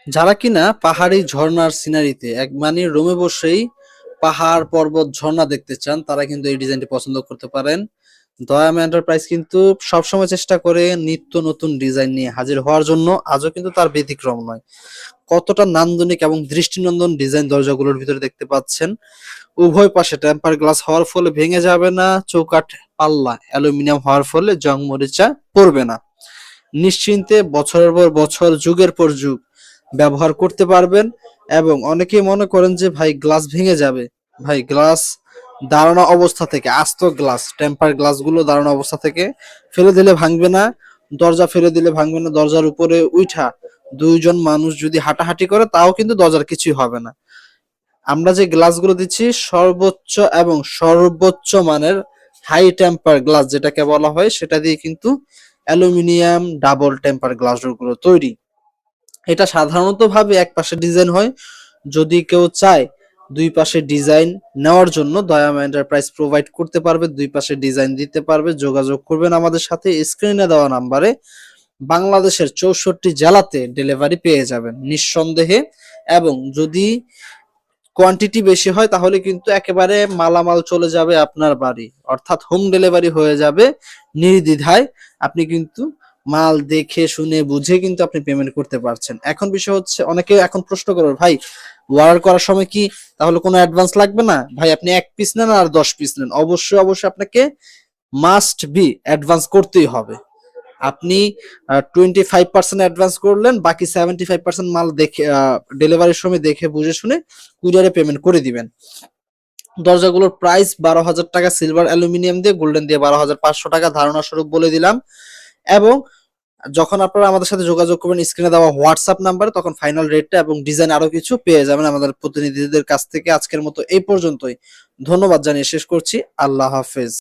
যারা কিনা পাহাড়ি ঝর্ণার সিনারিতে এক মানে রোমে বসেই পাহাড় পর্বত ঝর্ণা দেখতে চান, তারা কিন্তু এই ডিজাইনটি পছন্দ করতে পারেন। দয়াম এন্টারপ্রাইজ কিন্তু সবসময় চেষ্টা করে নিত্য নতুন ডিজাইন নিয়ে হাজির হওয়ার জন্য, আজও কিন্তু তার ব্যতিক্রম নয়। কতটা নান্দনিক এবং দৃষ্টিনন্দন ডিজাইন দরজাগুলোর ভিতরে দেখতে পাচ্ছেন। উভয় পাশে টেম্পার গ্লাস হওয়ার ফলে ভেঙে যাবে না, চৌকাঠ পাল্লা অ্যালুমিনিয়াম হওয়ার ফলে জং মরিচা পড়বে না। নিশ্চিন্তে বছরের পর বছর, যুগের পর যুগ ব্যবহার করতে পারবেন। এবং অনেকেই মনে করেন যে ভাই গ্লাস ভেঙে যাবে। ভাই গ্লাস দাঁড়ানো অবস্থা থেকে, আস্ত গ্লাস টেম্পার গ্লাসগুলো দাঁড়ানো অবস্থা থেকে ফেলে দিলে ভাঙবে না, দরজা ফেলে দিলে ভাঙবে না। দরজার উপরে উঠা দুইজন মানুষ যদি হাঁটাহাঁটি করে তাও কিন্তু দরজার কিছুই হবে না। আমরা যে গ্লাসগুলো দিচ্ছি সর্বোচ্চ এবং সর্বোচ্চ মানের হাই টেম্পার গ্লাস যেটাকে বলা হয়, সেটা দিয়ে কিন্তু অ্যালুমিনিয়াম ডাবল টেম্পার গ্লাসগুলো তৈরি। এটা সাধারণত ভাবে এক পাশে ডিজাইন হয়। যদি কেউ চায় দুই পাশে ডিজাইন নেওয়ার জন্য, দয়াম এন্টারপ্রাইজ প্রোভাইড করতে পারবে, দুই পাশে ডিজাইন দিতে পারবে। যোগাযোগ করবেন আমাদের সাথে, স্ক্রিনে দেওয়া নাম্বারে। বাংলাদেশের 64 জেলাতে ডেলিভারি পেয়ে যাবেন নিঃসন্দেহে। এবং যদি কোয়ান্টিটি বেশি হয় তাহলে কিন্তু একেবারে মালামাল চলে যাবে আপনার বাড়ি, অর্থাৎ হোম ডেলিভারি হয়ে যাবে নির্দ্বিধায়। আপনি কিন্তু মাল দেখে শুনে বুঝে কিন্তু আপনি পেমেন্ট করতে পারছেন। এখন বিষয় হচ্ছে, অনেকে এখন প্রশ্ন করবে, ভাই অর্ডার করার সময় কি তাহলে কোনো অ্যাডভান্স লাগবে না? ভাই আপনি 1 পিস নেন আর 10 পিস নেন, অবশ্যই অবশ্যই আপনাকে মাস্ট বি অ্যাডভান্স করতেই হবে। আপনি 25% অ্যাডভান্স করলেন, বাকি 75% মাল দেখে ডেলিভারির সময় দেখে বুঝে শুনে কুরিয়ারে পেমেন্ট করে দিবেন। দরজাগুলোর প্রাইস 12,000 টাকা সিলভার অ্যালুমিনিয়াম দিয়ে, গোল্ডেন দিয়ে 12,500 টাকা, ধারণা স্বরূপ বলে দিলাম। এবং যখন আপনারা আমাদের সাথে যোগাযোগ করবেন স্ক্রিনে দেওয়া হোয়াটসঅ্যাপ নাম্বারে, তখন ফাইনাল রেটটা এবং ডিজাইন আরো কিছু পেয়ে যাবেন আমাদের প্রতিনিধিদের কাছ থেকে। আজকের মতো এই পর্যন্তই। ধন্যবাদ জানিয়ে শেষ করছি। আল্লাহ হাফেজ।